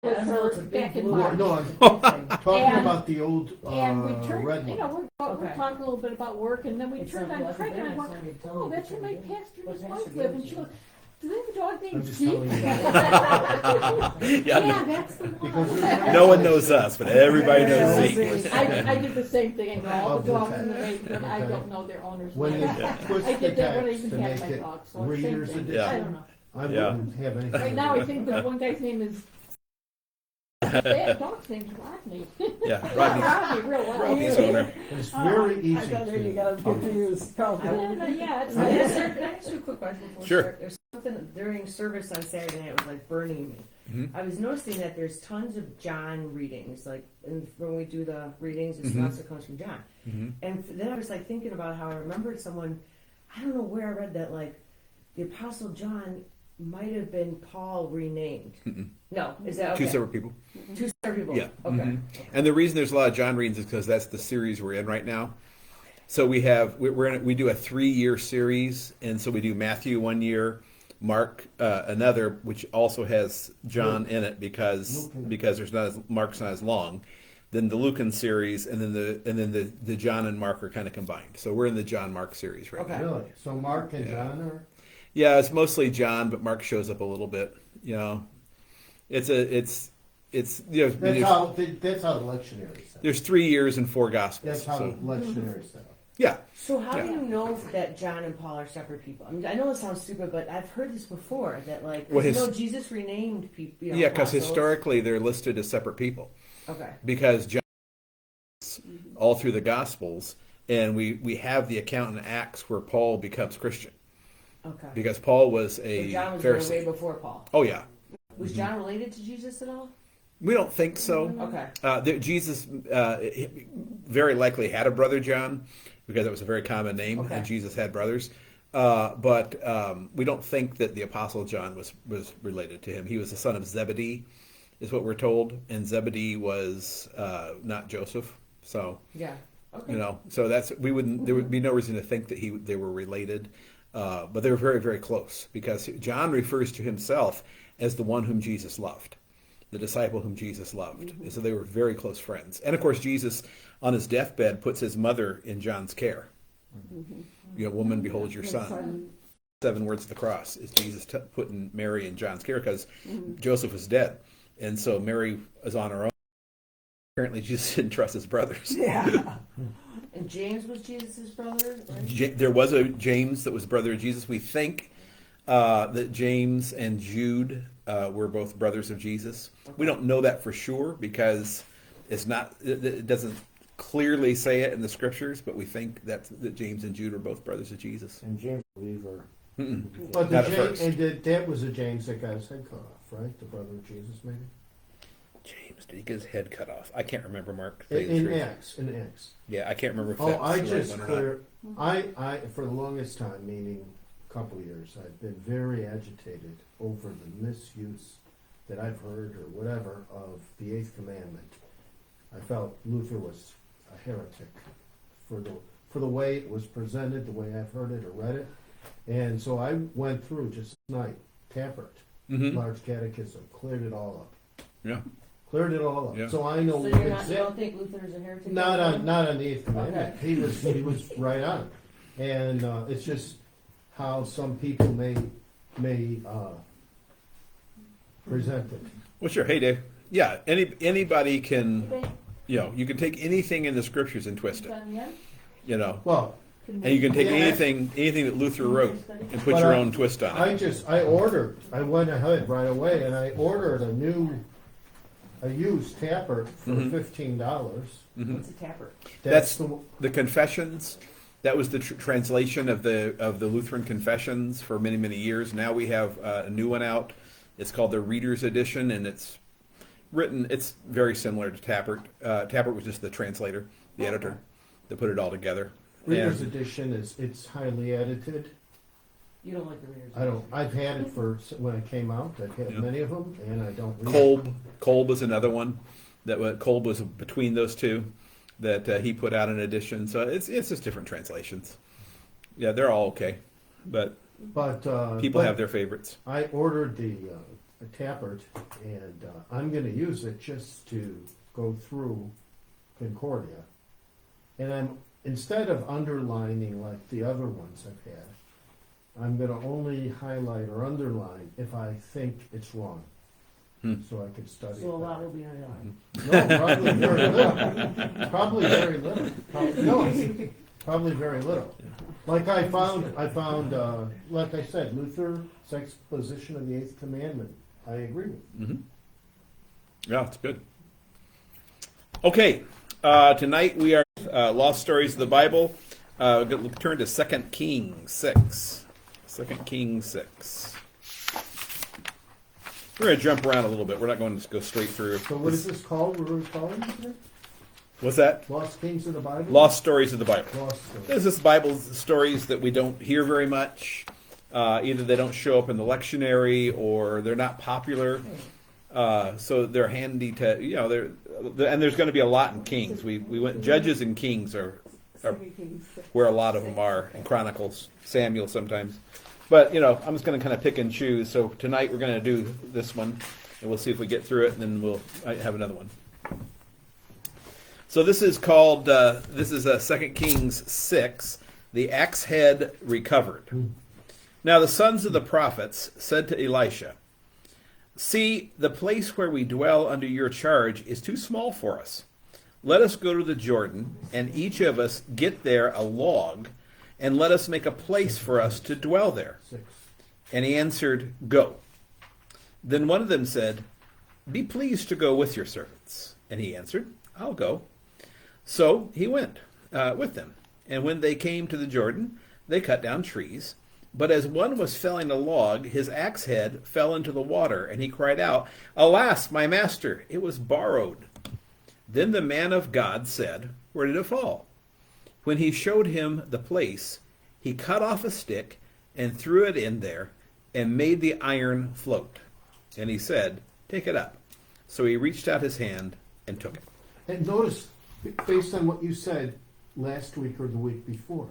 with her back in March. No, I'm talking And- about the old, And we turned, red you one. know, we're Okay. talking a little bit about work, and then we It's turned not on like Craig, and I that, went, it's not gonna oh, tell me that's where my what to pastor and do. his What wife pastor live, and goes she to? goes, do they have a dog I'm named just Zeke? telling you. Yeah, that's the Because one. there's- No one knows us, but everybody knows Zeke. I did the same thing, and all Of the the dogs in the text, neighborhood, I okay. don't know their owners' When they names. twist I the did that when I text even to had make my it dog, so same reader's thing. edition. I don't know. I Yeah. wouldn't have anything. Right now, I think the one guy's name is, that dog's name's Rodney. Yeah, Rodney, Rodney, real well. Rodney's owner. It's very easy I thought there you to. gotta confuse. Yeah, it's Can I nice. ask you a quick question before we Sure. start? There's something during service on Saturday night was like burning me. Mhm. I was noticing that there's tons of John readings, like when we do the readings, it's Mhm. lots that comes from John. Mhm. And then I was like thinking about how I remembered someone, I don't know where I read that, like the Apostle John might have been Paul renamed. Mm-mm. No, is that okay? Two separate people. Two separate people. Yeah. Okay. Mhm. And the reason there's a lot of John readings is because that's the series we're in right now. So we do a 3-year series, and so we do Matthew 1 year, Mark another, which also has John in it because Mark's not as long. Then the Lucan series, and then the John and Mark are kind of combined. So we're in the John Mark series right Okay. now. Really? So Mark and Yeah. John are? Yeah, it's mostly John, but Mark shows up a little bit. You know, it's you know, That's how the lectionary set. there's 3 years and 4 gospels. That's how the So, lectionary set up. yeah, So how do Yeah. you know that John and Paul are separate people? I mean, I know it sounds stupid, but I've heard this before that like, 'cause Well, you know, Jesus renamed people. You know, yeah, because apostles. historically they're listed as separate people Okay. because John all through the gospels, and we have the account in Acts where Paul becomes Christian Okay. because Paul was So a John was there way Pharisee. before Paul. Oh yeah, Was John related to Jesus at all? we don't think so. Okay. Jesus very likely had a brother John because it was a very common name, Okay. and Jesus had brothers. But we don't think that the Apostle John was related to him. He was the son of Zebedee, is what we're told, and Zebedee was not Joseph. So Yeah. Okay. you know, so there would be no reason to think that they were related, but they were very, very close because John refers to himself as the one whom Jesus loved, the disciple whom Jesus loved. And so they were very close friends. And of course, Jesus on his deathbed puts his mother in John's care. You know, woman, behold your son. 7 words of the cross is Jesus putting Mary in John's care because Joseph was dead, and so Mary was on her own. Apparently, Jesus didn't trust his brothers. Yeah. And James was Jesus' brother, right? There was a James that was brother of Jesus. We think that James and Jude were both brothers of Jesus. We don't know that for sure because it doesn't clearly say it in the scriptures, but we think that James and Jude were both brothers of Jesus. And James believer. Mm-mm. But Not at first. that was a James that got his head cut off, right? The brother of Jesus, maybe? James, did he get his head cut off? I can't remember, Mark. to tell you the In truth. Acts, in Acts. Yeah, I can't remember if Oh, that's I the right just one or not. clear, I, for the longest time, meaning a couple of years, I've been very agitated over the misuse that I've heard or whatever of the Eighth Commandment. I felt Luther was a heretic for the way it was presented, the way I've heard it or read it. And so I went through just tonight, Tappert, Mhm. Large Catechism, cleared it all up. Yeah. Cleared it all up. Yeah. So I know So you don't think Luther's a heretic? not on the Eighth Commandment. He was right on, and it's just how some people may present it. Well, sure. Hey, Dave. Yeah, anybody can, you can take anything in the scriptures and twist it, Done yet? you know. Well, And you can take Yeah. anything that Luther wrote and put But your I- own twist on it. I went ahead right away and I ordered a used tapper for Mhm. $15. What's a tapper? That's the the Confessions. That was the translation of the Lutheran Confessions for many, many years. Now we have a new one out. It's called the Reader's Edition, and it's very similar to Tappert. Tappert was just the translator, the editor, that put it all together. Reader's And- Edition it's highly edited. You don't like the readers. I've had it when it came out. I've had Yeah. many of them, and I don't read. Kolb was another one. Kolb was between those two that he put out an edition. So it's just different translations. Yeah, they're all okay, but But people have their favorites. I ordered a Tappert, and I'm going to use it just to go through Concordia. And I'm, instead of underlining like the other ones I've had, I'm going to only highlight or underline if I think it's wrong. So I could study So a it lot better. will be underlined. No, probably very little. Probably very little. No, probably very little. Like I found, like I said, Luther's exposition of the Eighth Commandment. I agree with. Yeah, it's good. Okay, tonight we are Lost Stories of the Bible. We'll turn to 2 Kings 6. 2 Kings 6. We're going to jump around a little bit. We're not going to go straight through. So what is this called? What are we calling it? What's that? Lost Kings of the Bible? Lost Stories of the Bible. Lost Stories. This is Bible stories that we don't hear very much. Either they don't show up in the lectionary or they're not popular. So they're handy to, and there's going to be a lot in Kings. We went, Judges and Kings are where a lot of them are, and Chronicles, Samuel sometimes. But, I'm just going to kind of pick and choose. So tonight we're going to do this one, and we'll see if we get through it, and then we'll have another one. So this is called, 2 Kings 6, the axe head recovered. Now the sons of the prophets said to Elisha, "See, the place where we dwell under your charge is too small for us. Let us go to the Jordan, and each of us get there a log, and let us make a place for us to dwell there." 6. And he answered, "Go." Then one of them said, "Be pleased to go with your servants." And he answered, "I'll go." So he went with them. And when they came to the Jordan, they cut down trees. But as one was felling a log, his axe head fell into the water, and he cried out, "Alas, my master, it was borrowed." Then the man of God said, "Where did it fall?" When he showed him the place, he cut off a stick and threw it in there and made the iron float. And he said, "Take it up." So he reached out his hand and took it. And notice, based on what you said last week or the week before,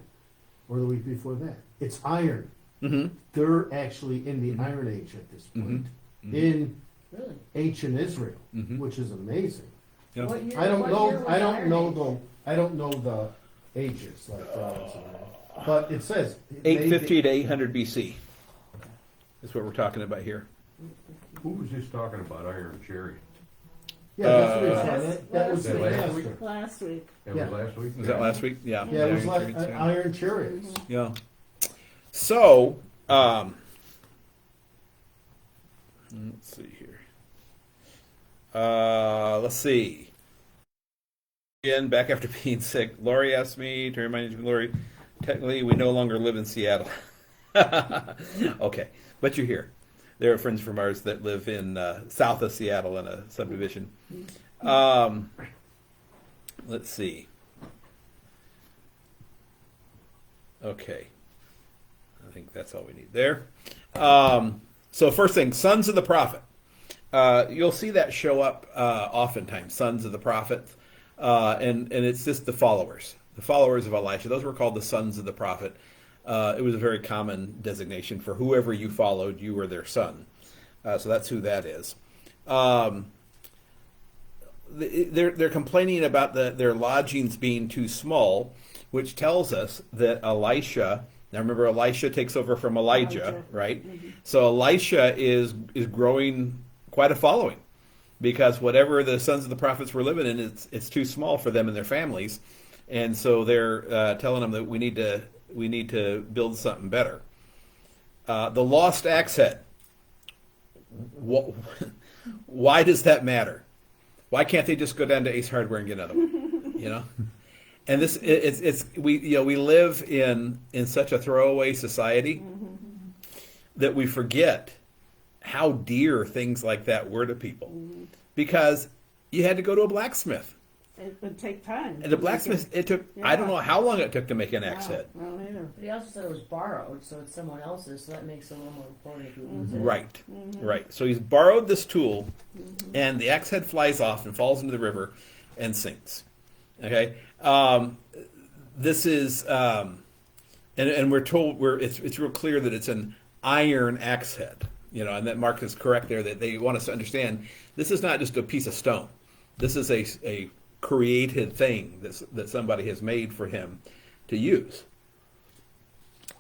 or the week before that, it's iron. Mm-hmm. They're actually in the Iron Age at this point, in Really? ancient Israel, Mhm. which is amazing. Yeah. What year, I don't what know. year was I don't Iron know Age? the. I don't know the ages like Robinson, but it says 850 to 800 BC is what we're talking about here. Who was just talking about iron chariot? Yeah, that's what it said. That was That the last master. Last week. That Yeah. was last week? Was that last week? Yeah. Yeah, it was Iron like chariots, yeah. iron chariots. Yeah. So, let's see here. Let's see. Again, back after being sick, Lori asked me to remind you, Lori, technically we no longer live in Seattle. Okay, but you're here. There are friends from ours that live in south of Seattle in a subdivision. Let's see. Okay. I think that's all we need there. So first thing, sons of the prophet. You'll see that show up oftentimes, sons of the prophet. And it's just the followers of Elisha. Those were called the sons of the prophet. It was a very common designation for whoever you followed, you were their son. So that's who that is. They're complaining about their lodgings being too small, which tells us that Elisha. Now remember, Elisha takes over from Elijah, right? Mm-hmm. So Elisha is growing quite a following, because whatever the sons of the prophets were living in, it's too small for them and their families, and so they're telling them that we need to build something better. The lost axe head. Why does that matter? Why can't they just go down to Ace Hardware and get another one? And this we live in such a throwaway society that we forget how dear things like that were to people, because you had to go to a blacksmith. It would take time. And the blacksmith, it took, I don't know how long it took to make an axe head. Well, either. But he also said it was borrowed, so it's someone else's, so that makes it a little more important if you lose it. Right, right. So he's borrowed this tool, and the axe head flies off and falls into the river and sinks. Okay? This is, and we're told, it's real clear that it's an iron axe head. And that Mark is correct there, that they want us to understand this is not just a piece of stone. This is a created thing that somebody has made for him to use.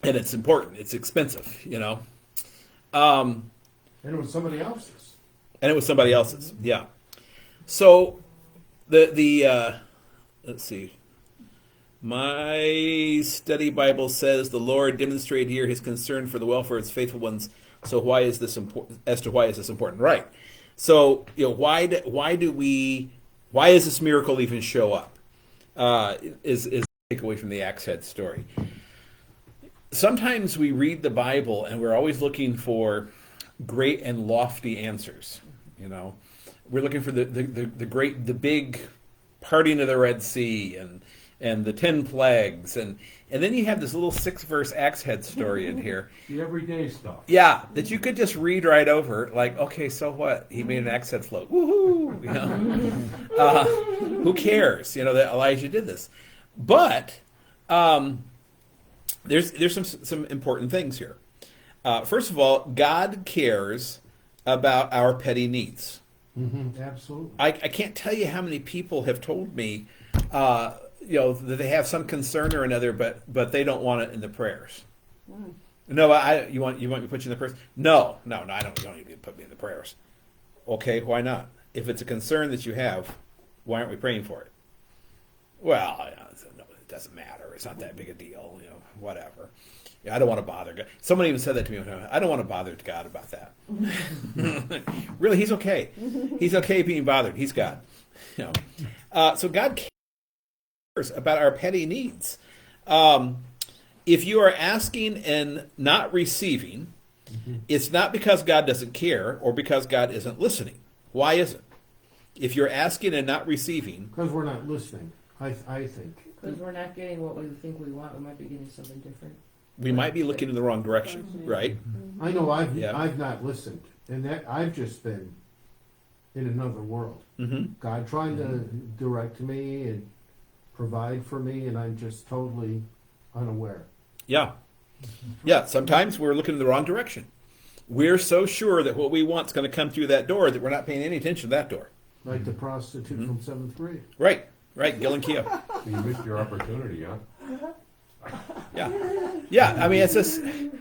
And it's important. It's expensive, And it was somebody else's. And it was somebody else's, yeah. So the let's see. My study Bible says the Lord demonstrated here his concern for the welfare of his faithful ones. So why is this important? As to why is this important? Right. So why does this miracle even show up? Is take away from the axe head story. Sometimes we read the Bible and we're always looking for great and lofty answers. We're looking for the big parting of the Red Sea and the 10 plagues and then you have this little 6-verse axe head story in here. The everyday stuff. Yeah, that you could just read right over. Like, okay, so what? He made an axe head float. Woohoo! Who cares? That Elijah did this. But there's some important things here. First of all, God cares about our petty needs. Mm-hmm, absolutely. I can't tell you how many people have told me, that they have some concern or another, but they don't want it in the prayers. No, you want me to put you in the prayers? No, I don't. You don't need to put me in the prayers. Okay, why not? If it's a concern that you have, why aren't we praying for it? Well, no, it doesn't matter. It's not that big a deal. Whatever. Yeah, I don't want to bother God. Someone even said that to me one time. I don't want to bother God about that. Really, he's okay. He's okay being bothered. He's God. So God cares about our petty needs. If you are asking and not receiving, it's not because God doesn't care or because God isn't listening. Why isn't? If you're asking and not receiving, Because we're not listening, I think. Because we're not getting what we think we want, we might be getting something different. we might be looking in the wrong direction, right? I know Yeah. I've not listened, and that I've just been in another world. Mm-hmm. God trying to direct me and provide for me, and I'm just totally unaware. Yeah. Yeah, sometimes we're looking in the wrong direction. We're so sure that what we want is going to come through that door that we're not paying any attention to that door. Like the prostitute Mm-hmm. from 7th grade. Right, Gil and Keogh. So you missed your opportunity, huh? Yeah. I mean, it's just, You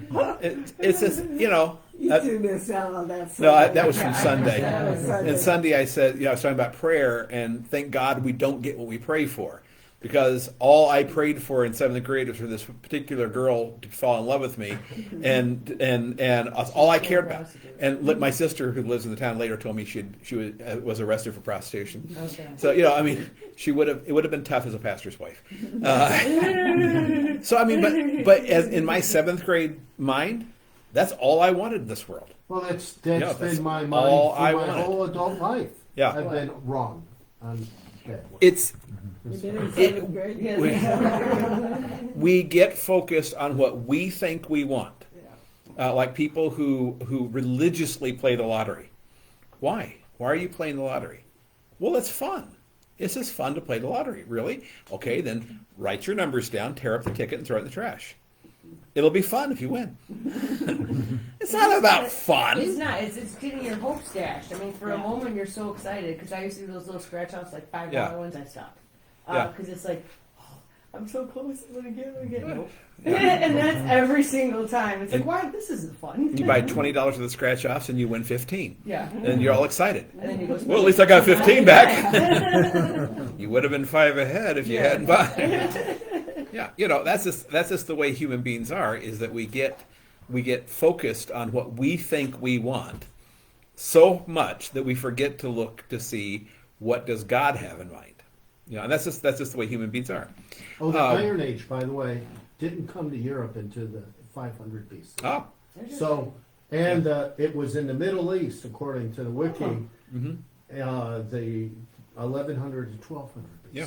do miss out on that. No, that was from Sunday. That was Sunday. And Sunday I said, I was talking about prayer, and thank God we don't get what we pray for. Because all I prayed for in 7th grade was for this particular girl to fall in love with me, and that's all I cared about. And my sister, who lives in the town, later told me she was arrested for prostitution. Okay. So I mean, it would have been tough as a pastor's wife. So I mean, but as in my 7th grade mind, that's all I wanted in this world. Well, that's that's been my mind all for I my wanted. whole adult life. Yeah. I've been wrong on that one. It's You did in 7th grade. we get focused on what we think we want. Like people who religiously play the lottery. Why? Why are you playing the lottery? Well, it's fun. It's just fun to play the lottery. Really? Okay, then write your numbers down, tear up the ticket, and throw it in the trash. It'll be fun if you win. It's not about fun. It's not. It's getting your hopes dashed. I mean, for a moment you're so excited because I used to do those little scratch offs, like $5 Yeah. ones. I stopped Yeah. because it's like, oh, I'm so close. I'm gonna get. Nope. And that's every single time. It's like, And- why? This isn't fun. You buy $20 worth of scratch offs and you win 15, Yeah. and you're all excited. And then you go. Well, at least I got 15 back. You would have been 5 ahead if you hadn't bought it. Yeah, that's just the way human beings are. Is that we get focused on what we think we want so much that we forget to look to see what does God have in mind. And that's just the way human beings are. Oh, the Um, Iron Age, by the way, didn't come to Europe until the 500 BC. Oh, So, and it was in the Middle East, according to the wiki, mm-hmm. the 1100 to 1200 BC. Yeah.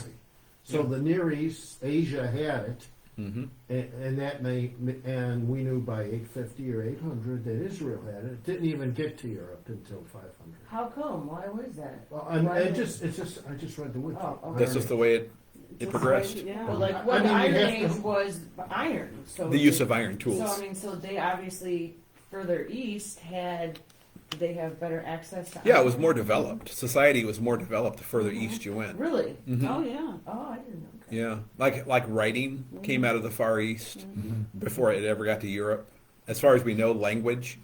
So Yeah. the Near East, Asia had it, Mm-hmm. and and we knew by 850 or 800 that Israel had it. It didn't even get to Europe until 500. How come? Why was that? Well, Why I did- just read the wiki. Oh, okay. That's just the way it progressed. Yeah. Well, like I what mean, you Iron have Age to- was iron. So The use of iron tools. So I mean, so they obviously further east did they have better access to? Yeah, it was more developed. Society was more developed the further east you went. Really? Mhm. Oh, yeah. Oh, I didn't know. that. Yeah, like writing came out of the Far East before it ever got to Europe. As far as we know, language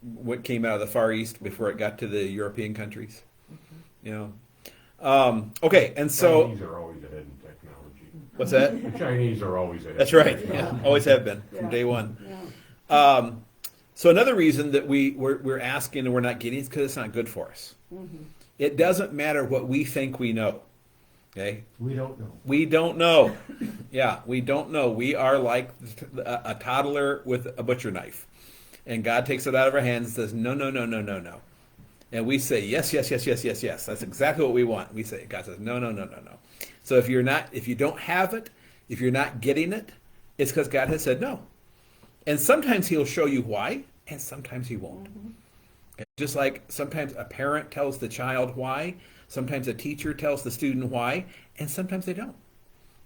what came out of the Far East before it got to the European countries. You know. Okay, and so Chinese are always ahead in technology. what's that? The Chinese are always ahead. That's right. Yeah, always have been from day one. Yeah. So another reason that we're asking and we're not getting is because it's not good for us. It doesn't matter what we think we know. Okay, We don't know. we don't know. Yeah, we don't know. We are like a toddler with a butcher knife, and God takes it out of our hands and says, "No, no, no, no, no, no." And we say, "Yes, yes, yes, yes, yes, yes." That's exactly what we want. We say, God says, "No, no, no, no, no." So if you don't have it, if you're not getting it, it's because God has said no. And sometimes He'll show you why, and sometimes He won't. Okay? Just like sometimes a parent tells the child why, sometimes a teacher tells the student why, and sometimes they don't.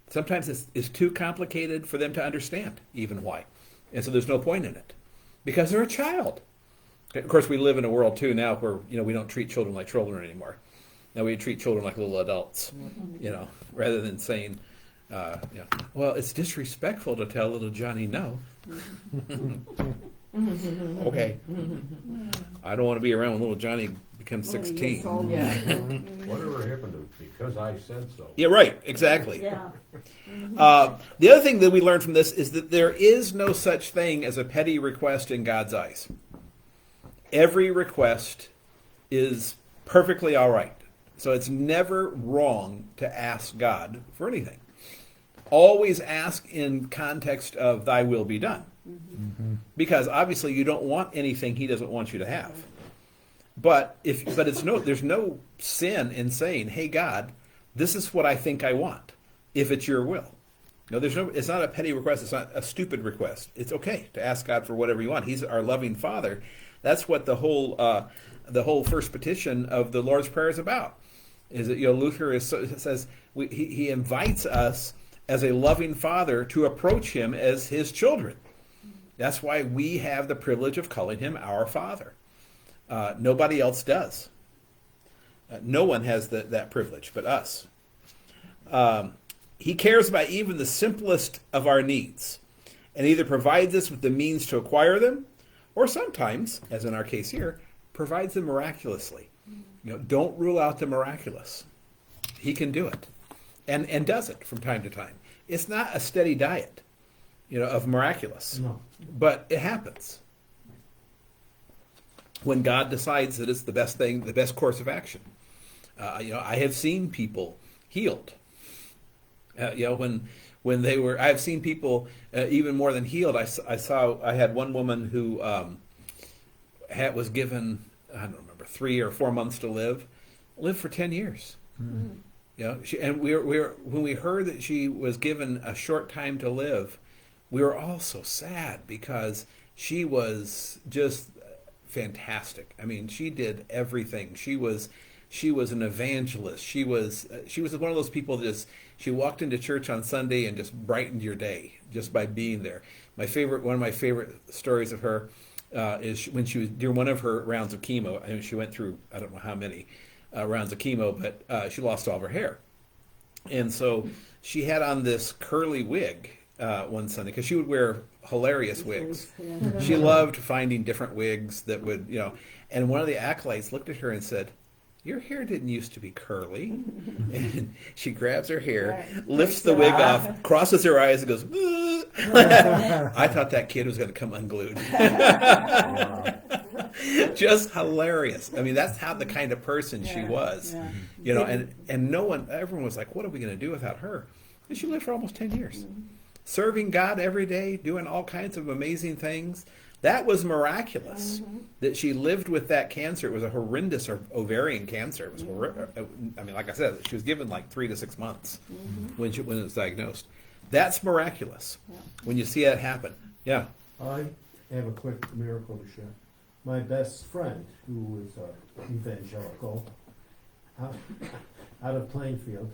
Sometimes it's too complicated for them to understand even why. And so there's no point in it because they're a child. Of course, we live in a world too now where we don't treat children like children anymore. Now we treat children like little adults, rather than saying, well, it's disrespectful to tell little Johnny no. Okay. I don't want to be around when little Johnny becomes 16. Yeah. Whatever happened to because I said so? Yeah, right. Exactly. Yeah. The other thing that we learn from this is that there is no such thing as a petty request in God's eyes. Every request is perfectly all right. So it's never wrong to ask God for anything. Always ask in context of thy will be done. Because obviously you don't want anything He doesn't want you to have. But there's no sin in saying, "Hey God, this is what I think I want, if it's your will." No, it's not a petty request, it's not a stupid request. It's okay to ask God for whatever you want. He's our loving Father. That's what the whole first petition of the Lord's Prayer is about. Is that Luther says he invites us as a loving Father to approach Him as His children. That's why we have the privilege of calling Him our Father. Nobody else does. No one has that privilege but us. He cares about even the simplest of our needs and either provides us with the means to acquire them or sometimes, as in our case here, provides them miraculously. Don't rule out the miraculous. He can do it and does it from time to time. It's not a steady diet, of miraculous. No. But it happens when God decides that it's the best thing, the best course of action. I have seen people healed. When they were, I've seen people even more than healed. I had one woman who was given, I don't remember, 3 or 4 months to lived for 10 years. And when we heard that she was given a short time to live, we were all so sad because she was just fantastic. I mean, she did everything. She was an evangelist. She was one of those people that she walked into church on Sunday and just brightened your day just by being there. One of my favorite stories of her is when she was during one of her rounds of chemo. I mean, she went through I don't know how many rounds of chemo, but she lost all of her hair, and so she had on this curly wig one Sunday because she would wear hilarious wigs. Yeah. She loved finding different wigs that would, and one of the acolytes looked at her and said, "Your hair didn't used to be curly." And she grabs her hair, lifts the wig off, crosses her eyes, and goes, I thought that kid was going to come unglued. Just hilarious. I mean, that's how the kind of person she was. Yeah. And everyone was like, what are we going to do without her? And she lived for almost 10 years. Serving God every day, doing all kinds of amazing things. That was miraculous. That she lived with that cancer. It was a horrendous ovarian cancer. It was like I said, she was given like 3 to 6 months when it was diagnosed. That's miraculous when you see that happen. Yeah. I have a quick miracle to share. My best friend, who is evangelical, out of Plainfield,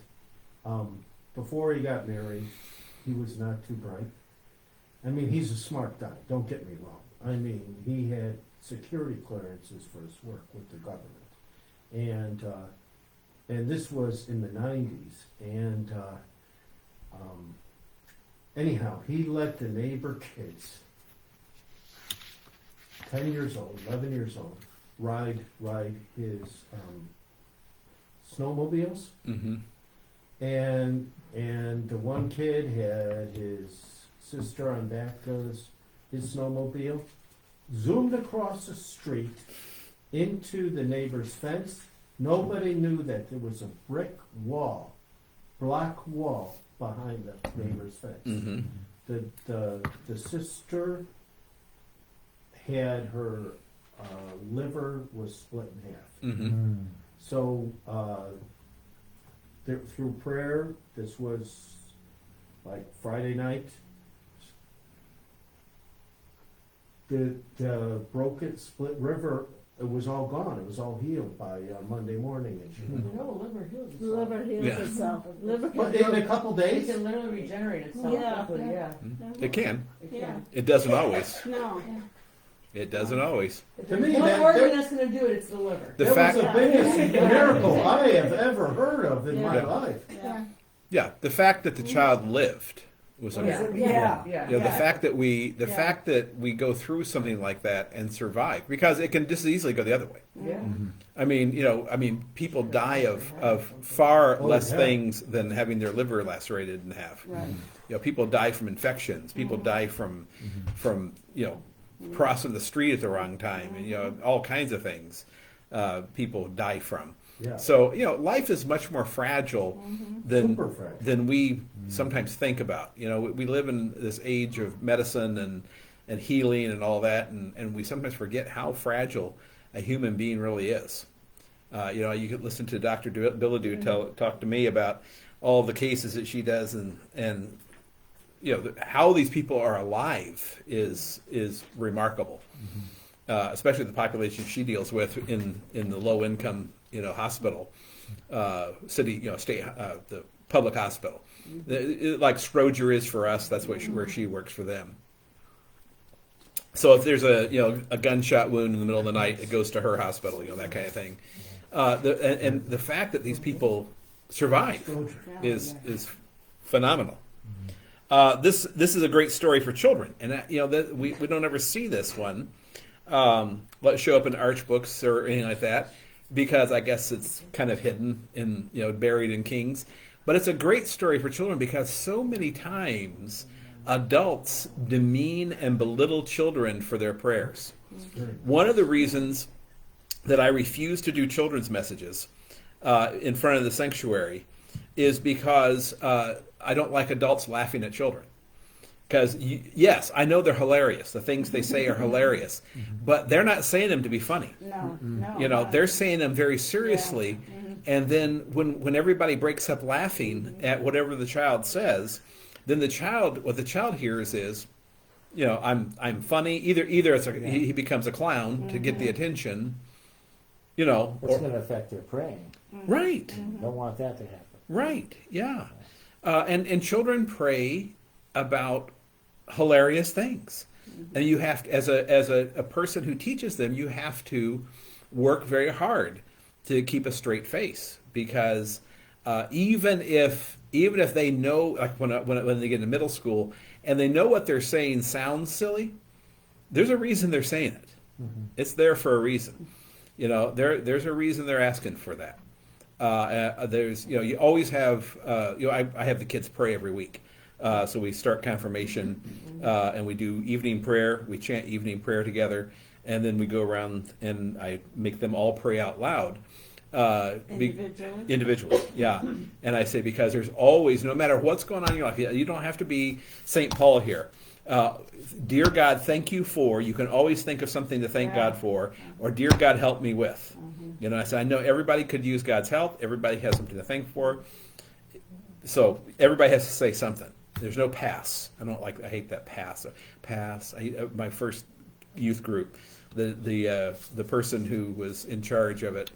before he got married, he was not too bright. I mean, he's a smart guy, don't get me wrong. I mean, he had security clearances for his work with the government. And this was in the 90s. And anyhow, he let the neighbor kids, 10 years old, 11 years old, ride his snowmobiles. Mm-hmm. And the one kid had his sister on back of his snowmobile, zoomed across the street into the neighbor's fence. Nobody knew that there was a brick wall, block wall behind the neighbor's fence. Mm-hmm. The sister had her liver was split in half. Mm-hmm. So through prayer, this was like Friday night. The broken split river, it was all gone. It was all healed by Monday morning. And Mhm. You know, liver heals itself. Liver heals Yeah. itself. Liver. but in a couple It days, can literally regenerate itself. Yeah. quickly, yeah. It can. It Yeah. can. It doesn't always. No. It doesn't always. If To there's me, one that- organ that- that's going to do it, it's the liver. The that fact, was the biggest miracle I have ever heard of in my Yeah. life. Yeah. yeah, the fact that the child lived was Yeah. amazing. Yeah. You know, the fact that we go through something like that and survive, because it can just as easily go the other way. Yeah. I mean, people die of far Oh, less yeah. things than having their liver lacerated in half. Right. You know, people die from infections. People die from crossing the street at the wrong time, and all kinds of things. People die from. Yeah. So life is much more fragile Super fragile. than we sometimes think about. We live in this age of medicine and healing and all that, and we sometimes forget how fragile a human being really is. You could listen to Dr. Billadu talk to me about all the cases that she does, and how these people are alive is remarkable. Especially the population she deals with in the low income hospital, city, state, the public hospital. Like Stroger is for us, that's where she works for them. So if there's a gunshot wound in the middle of the night, it goes to her hospital, that kind of thing. And the fact that these people survive is phenomenal. This is a great story for children, and we don't ever see this one. Let show up in arch books or anything like that, because I guess it's kind of hidden in buried in Kings. But it's a great story for children because so many times adults demean and belittle children for their prayers. One of the reasons that I refuse to do children's messages in front of the sanctuary is because I don't like adults laughing at children. Because, yes, I know they're hilarious. The things they say are hilarious. But they're not saying them to be funny. No. They're saying them very seriously. And then when everybody breaks up laughing at whatever the child says, then what the child hears is, I'm funny. Either it's he becomes a clown to get the attention, It's going to affect their praying. Right. Don't want that to happen. Right, yeah. And children pray about hilarious things. And you have to, as a person who teaches them, you have to work very hard to keep a straight face, because even if they know, like when they get into middle school and they know what they're saying sounds silly, there's a reason they're saying it. It's there for a reason. There's a reason they're asking for that. There's you always have I have the kids pray every week. So we start confirmation, and we do evening prayer. We chant evening prayer together, and then we go around and I make them all pray out loud. Individually, yeah. And I say, because there's always, no matter what's going on in your life, you don't have to be St. Paul here. Dear God, thank you for, you can always think of something to thank God for, or dear God, help me with. I said, I know everybody could use God's help. Everybody has something to thank for. So everybody has to say something. There's no pass. I hate that pass. My first youth group, the person who was in charge of it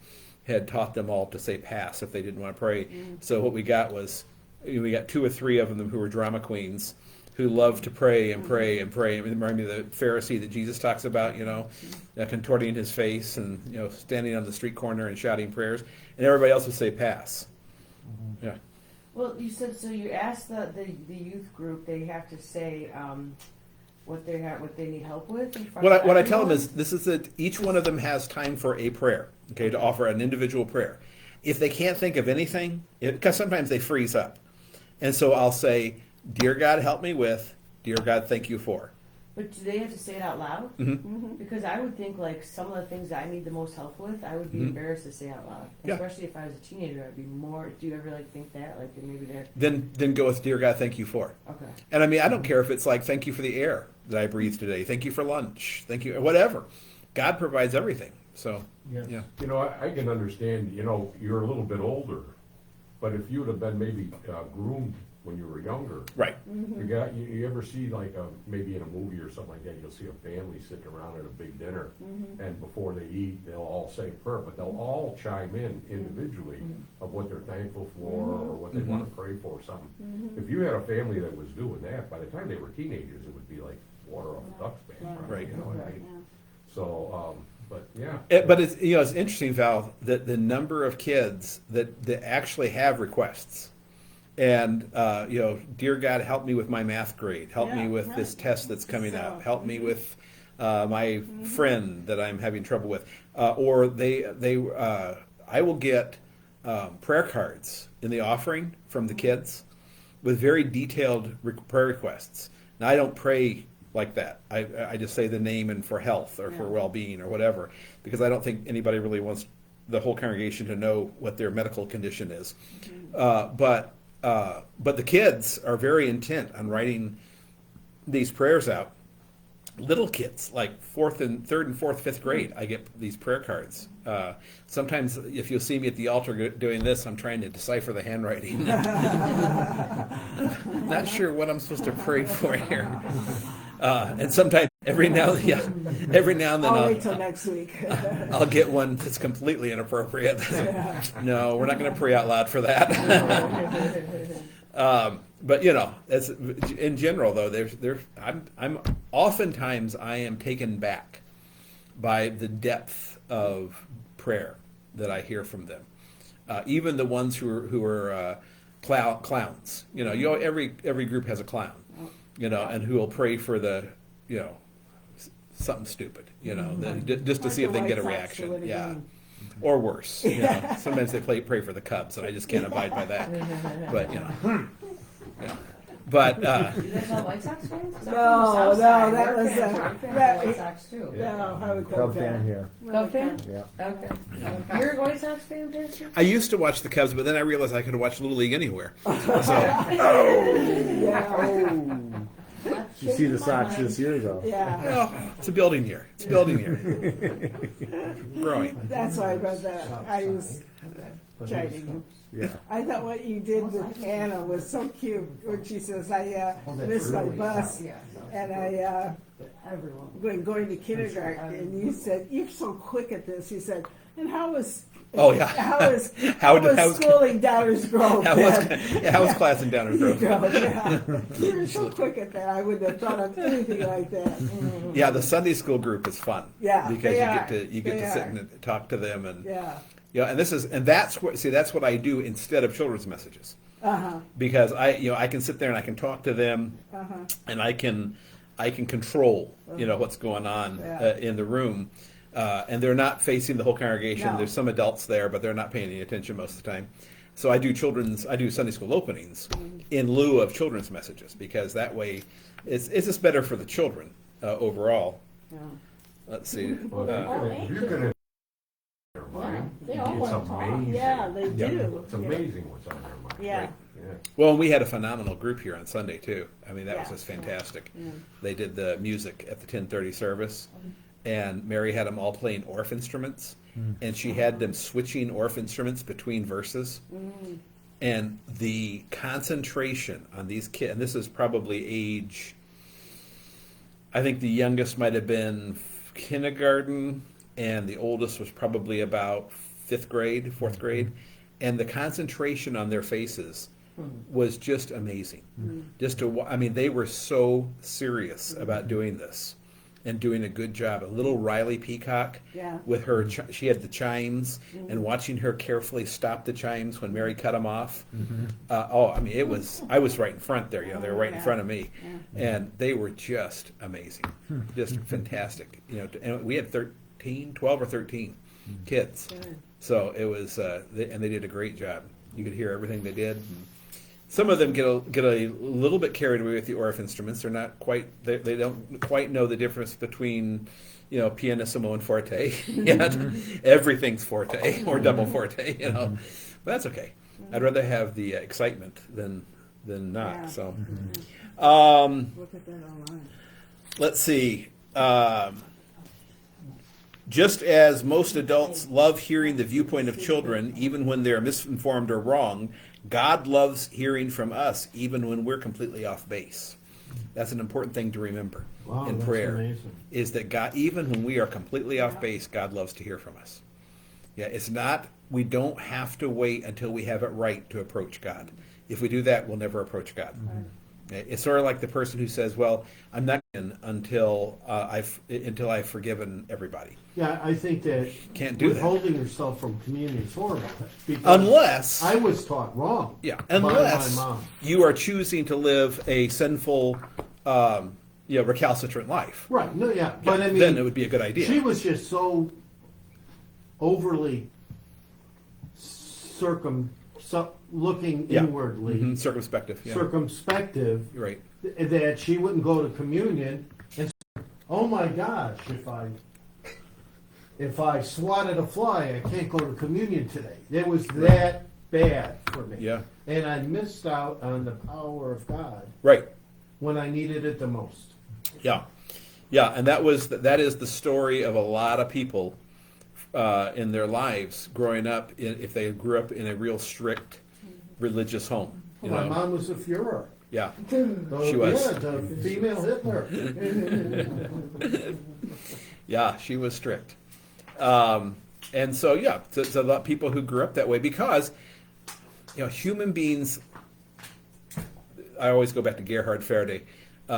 had taught them all to say pass if they didn't want to pray. So what we got was, we got 2 or 3 of them who were drama queens who love to pray and pray and pray. It reminded me of the Pharisee that Jesus talks about, contorting his face and standing on the street corner and shouting prayers, and everybody else would say pass. Yeah. Well, you said so. You asked the youth group. They have to say what they need help with. In front of What I tell them everyone? is this is that each one of them has time for a prayer, okay, to offer an individual prayer. If they can't think of anything, because sometimes they freeze up, and so I'll say, "Dear God, help me with," "Dear God, thank you for." But do they have to say it out loud? Mhm. Because I would think like some of the things that I need the most help with, I would be embarrassed to say out loud. Yeah. Especially if I was a teenager, I'd be more. Do you ever think that? Like that maybe they're Then go with, "Dear God, thank you for." okay. And I mean, I don't care if it's like, "Thank you for the air that I breathed today. Thank you for lunch. Thank you," whatever. God provides everything. So, Yes. yeah. I can understand, you're a little bit older, but if you'd have been maybe groomed when you were younger. Right. You ever see maybe in a movie or something like that, you'll see a family sitting around at a big dinner, and before they eat, they'll all say a prayer, but they'll all chime in individually of what they're thankful for or what they want to pray for or something. If you had a family that was doing that, by the time they were teenagers, it would be like water off a duck's back. Right. You know what I mean? So, but yeah. But it's it's interesting, Val, that the number of kids that actually have requests, and "Dear God, help me with my math grade. Help me with this test that's coming up. Help me with my friend that I'm having trouble with." Or I will get prayer cards in the offering from the kids with very detailed prayer requests. Now, I don't pray like that. I just say the name and for health or for well-being or whatever, because I don't think anybody really wants the whole congregation to know what their medical condition is. But the kids are very intent on writing these prayers out. Little kids, like third and fourth, fifth grade, I get these prayer cards. Sometimes, if you'll see me at the altar doing this, I'm trying to decipher the handwriting. Not sure what I'm supposed to pray for here. And sometimes, every now and then, I'll wait till next week. I'll get one that's completely inappropriate. No, we're not going to pray out loud for that. But as in general, though, I'm oftentimes I am taken back by the depth of prayer that I hear from them. Even the ones who are clowns. Every group has a clown. And who will pray for the something stupid. Just to see if they can get a reaction. Yeah. Or worse. Sometimes they pray for the Cubs, and I just can't abide by that. But But You guys have White Sox fans? 'Cause I'm from the No, South no, Side. that We're was, fans. We're fans of that- White Sox too. No, I would go Cub fan back. here. Cub fan? Yeah. Okay. You're a White Sox fan, Jesse? I used to watch the Cubs, but then I realized I could watch Little League anywhere. So, You see the Sox this year, though. Yeah, it's a building year. It's a building year. Growing. that's why I read that. I was chiding him. Yeah. I thought what you did with Anna was so cute when she says, I missed my bus and I when going to kindergarten, and you said, "You're so quick at this." You said, "And how was Oh, yeah. how was How was schooling Downers Grove?" How was class in Downers Grove? Yeah. You're so quick at that. I wouldn't have thought of anything like that. Yeah, the Sunday school group is fun. Yeah, because they you get They to sit are. and talk to them, and Yeah. and that's what I do instead of children's messages, because I can sit there and I can talk to them, and I can control what's going on in the room, and they're not facing the whole congregation. No. There's some adults there, but they're not paying any attention most of the time. So I do Sunday school openings in lieu of children's messages, because that way it's just better for the children overall. Yeah. Let's see. Well, if you can their mind, They all it's want to talk. amazing. Yeah, they do. It's amazing what's on their mind. Yeah. Yeah. Well, we had a phenomenal group here on Sunday too. I mean, that was Yeah. just fantastic. They did the music at the 10:30 service, and Mary had them all playing Orff instruments, and she had them switching Orff instruments between verses. And the concentration on these kids, and this is probably age, I think the youngest might have been kindergarten, and the oldest was probably about fourth grade, and the concentration on their faces was just amazing. Just to, I mean, they were so serious about doing this and doing a good job. A little Riley Peacock Yeah. with her, she had the chimes, and watching her carefully stop the chimes when Mary cut them off. I mean, I was right in front there, they were right in front of me. And they were just amazing, just fantastic. And we had 12 or 13 kids. So it was, and they did a great job. You could hear everything they did. And some of them get a little bit carried away with the Orff instruments. They're not quite, they don't quite know the difference between, pianissimo and forte. Yet everything's forte or double forte. But that's okay. I'd rather have the excitement than not. Yeah. So, Look at that online. let's see. Just as most adults love hearing the viewpoint of children, even when they're misinformed or wrong, God loves hearing from us, even when we're completely off base. That's an important thing to remember Wow, in that's prayer. amazing. Is that God, even when we are completely off base, God loves to hear from us. Yeah, it's not, we don't have to wait until we have it right to approach God. If we do that, we'll never approach God. It's sort of like the person who says, "Well, I'm not in until I've forgiven everybody." Yeah, I think that Can't do that. withholding yourself from communion is horrible. Because Unless, I was taught wrong. yeah, by unless my mom. you are choosing to live a sinful, recalcitrant life. Right. No. Yeah. But I mean, Then it would be a good idea. she was just so overly looking Yeah. inwardly, Mhm, circumspective. Yeah, circumspective, you're right. that she wouldn't go to communion. And oh my gosh, if I swatted a fly, I can't go to communion today. It was that bad for me. Yeah, And I missed out on the power of God right. when I needed it the most. Yeah, yeah, and that is the story of a lot of people in their lives growing up. If they grew up in a real strict religious home, My mom was a Fuhrer. Yeah, The- She was. Yeah, the female Hitler. yeah, she was strict, and so yeah, so a lot of people who grew up that way because human beings. I always go back to Gerhard Ferde.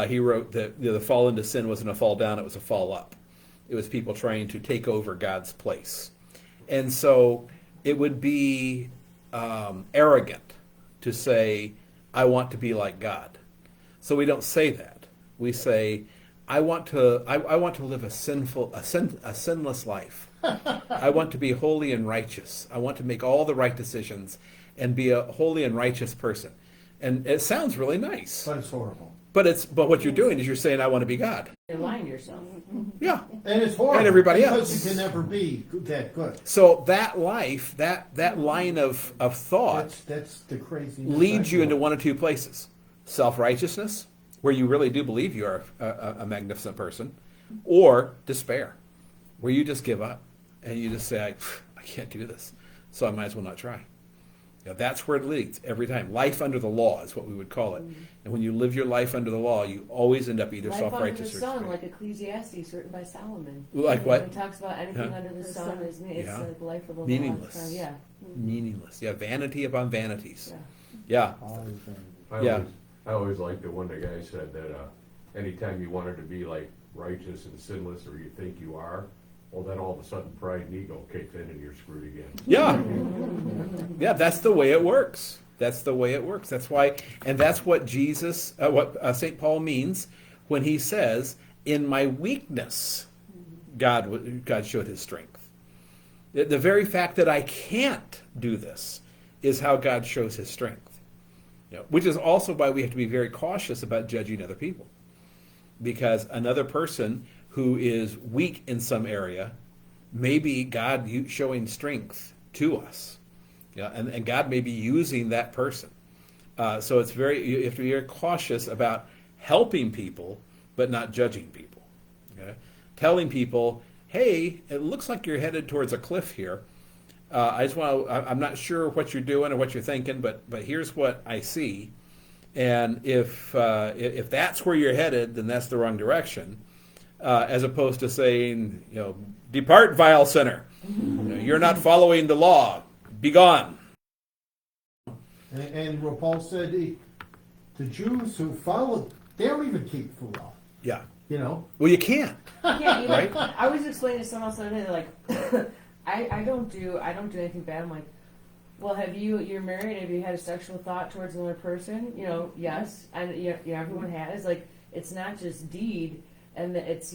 He wrote that the fall into sin wasn't a fall down; it was a fall up. It was people trying to take over God's place. And so it would be arrogant to say, I want to be like God. So we don't say that. We say, I want to live a sinless life. I want to be holy and righteous. I want to make all the right decisions and be a holy and righteous person. And it sounds really nice. But it's horrible. But what you're doing is you're saying, I want to be God. You're lying to yourself. Yeah. And it's horrible. And everybody because else. you can never be that good. So that life, that line of thought That's the crazy. leads you into one of two places. Self-righteousness, where you really do believe you are a magnificent person, or despair, where you just give up and you just say, I can't do this, so I might as well not try. That's where it leads every time. Life under the law is what we would call it. And when you live your life under the law, you always end up either Life under the self-righteous or sun, despair. like Ecclesiastes, written by Solomon. Like what? When it talks about anything Huh? under the sun is it's Yeah. like life of the Meaningless. law. Yeah. Meaningless. Yeah, vanity upon vanities. Yeah. Yeah. I always liked it when the guy said that anytime you wanted to be like righteous and sinless, or you think you are, well, then all of a sudden pride and ego kicks in and you're screwed again. Yeah. Yeah, that's the way it works. That's the way it works. That's why, and that's what what St. Paul means when he says, in my weakness, God showed his strength. The very fact that I can't do this is how God shows his strength. Which is also why we have to be very cautious about judging other people. Because another person who is weak in some area may be God showing strength to us. And God may be using that person. So you have to be very cautious about helping people, but not judging people. Okay? Telling people, hey, it looks like you're headed towards a cliff here. I'm not sure what you're doing or what you're thinking, but here's what I see. And if that's where you're headed, then that's the wrong direction. As opposed to saying, depart, vile sinner. You're not following the law. Be gone. And what Paul said, the Jews who followed, they don't even keep the law, Yeah. you know? Well, you can't. Yeah, Right? I was explaining to someone else the other day, like, I don't do anything bad. I'm like, well, you're married, have you had a sexual thought towards another person? You know, yes. And everyone has. Like, it's not just deed, and it's,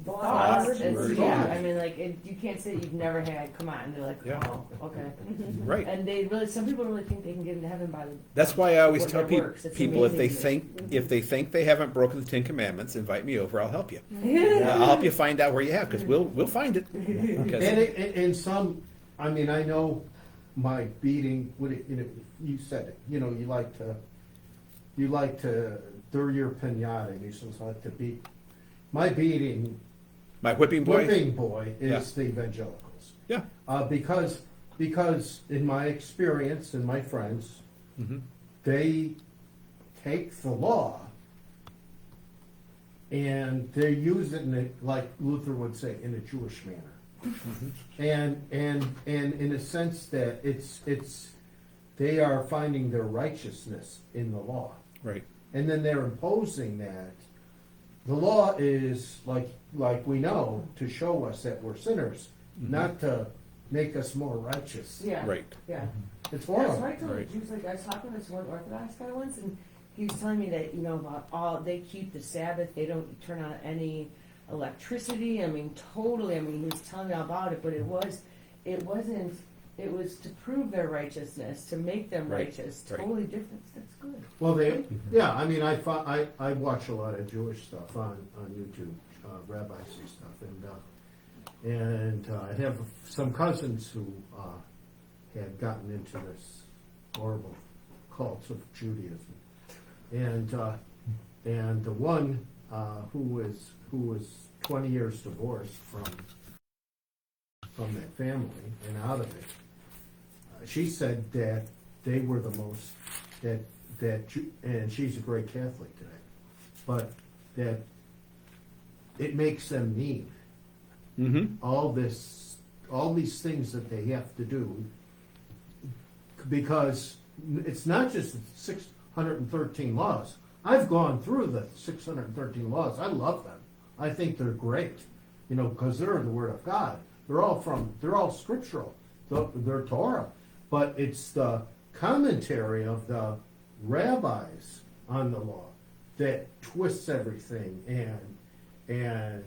thoughts. Thoughts. I mean, like, you can't say you've never had, come on. They're like, Yeah. oh, okay. Right. And some people really think they can get into heaven by That's why I always what tell their works. It's people if amazing. they think they haven't broken the 10 Commandments, invite me over. I'll help you. I'll help you find out where you have, because we'll find it. 'Cause- And some, I mean, I know my beating, you said it, you like to, through your pinata, you just like to beat. My beating, my whipping boy. whipping boy Yeah. is the evangelicals. Yeah. Because in my experience and my friends, Mhm. they take the law and they use it in like Luther would say, in a Jewish manner. And in a sense that they are finding their righteousness in the law. Right. And then they're imposing that. The law is, like we know, to show us that we're sinners, not to make us more righteous. Yeah. Right. Yeah. It's That's what I horrible. told Right. the Jews. Like, I was talking to this one Orthodox guy once, and he was telling me that, about they keep the Sabbath, they don't turn on any electricity. I mean, totally. I mean, he was telling me all about it, but it was to prove their righteousness, to make them Right. righteous. Right. Totally different. That's good. Well, yeah, I mean, I watch a lot of Jewish stuff on YouTube, rabbis and stuff, and I have some cousins who had gotten into this horrible cult of Judaism, and the one who was 20 years divorced from that family and out of it, she said that they were the most and she's a great Catholic today, but that it makes them mean Mm-hmm. all these things that they have to do, because it's not just the 613 laws. I've gone through the 613 laws. I love them. I think they're great, because they're the Word of God. They're all scriptural. They're Torah, but it's the commentary of the rabbis on the law that twists everything and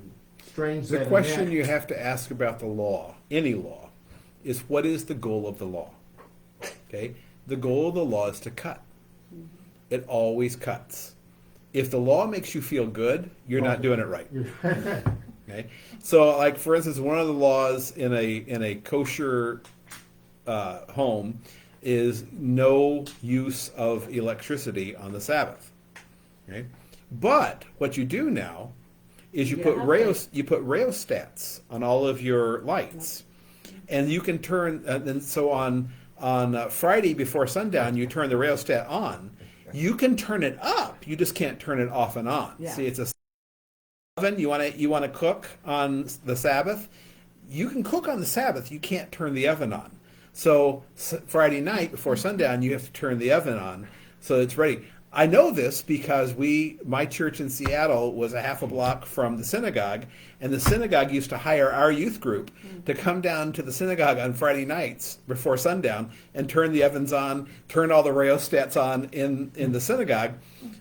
strains The that question neck. you have to ask about the law, any law, is what is the goal of the law? Okay? The goal of the law is to cut. It always cuts. If the law makes you feel good, you're not doing it right. Okay? So, like, for instance, one of the laws in a kosher home is no use of electricity on the Sabbath. Okay? But what you do now is you put rheostats on all of your lights, and you can turn. And so on Friday before sundown, you turn the rheostat on. You can turn it up. You just can't turn it off and on. Yeah. See, it's a oven. You want to cook on the Sabbath. You can cook on the Sabbath. You can't turn the oven on. So Friday night before sundown, you have to turn the oven on so it's ready. I know this because my church in Seattle was a half a block from the synagogue, and the synagogue used to hire our youth group to come down to the synagogue on Friday nights before sundown and turn the ovens on, turn all the rheostats on in the synagogue,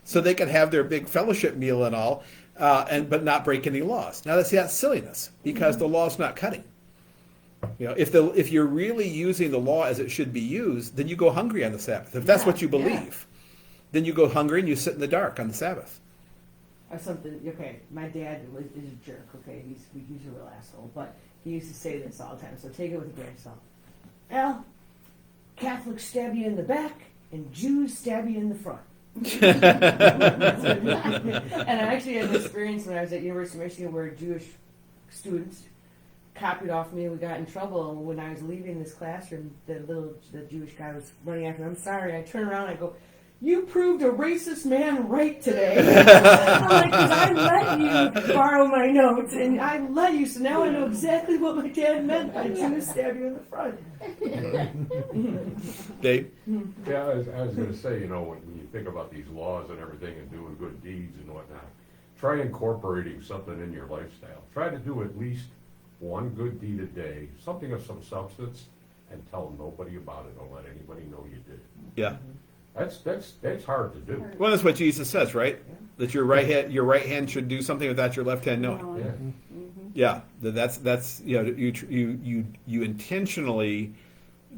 so they could have their big fellowship meal and all, but not break any laws. Now that's silliness, because the law's not cutting. If you're really using the law as it should be used, then you go hungry on the Sabbath. If that's what you believe. Then you go hungry and you sit in the dark on the Sabbath. Or something. Okay, my dad is a jerk. Okay, he's a real asshole, but he used to say this all the time. So take it with a grain of salt. Well, Catholics stab you in the back, and Jews stab you in the front. And I actually had an experience when I was at University of Michigan where Jewish students copied off me and we got in trouble. And when I was leaving this classroom, the Jewish guy was running after me. I'm sorry. I turn around and I go, you proved a racist man right today. I'm like, 'cause I let you borrow my notes, and I let you, so now I know exactly what my dad meant by Jews stab you in the front. Dave? Yeah, I was gonna say, when you think about these laws and everything and doing good deeds and whatnot, try incorporating something in your lifestyle. Try to do at least one good deed a day, something of some substance, and tell nobody about it. Don't let anybody know you did it. Yeah. That's hard to do. Well, that's what Jesus says, right? That your right hand should do something without your left hand knowing. Yeah. Yeah, that's you intentionally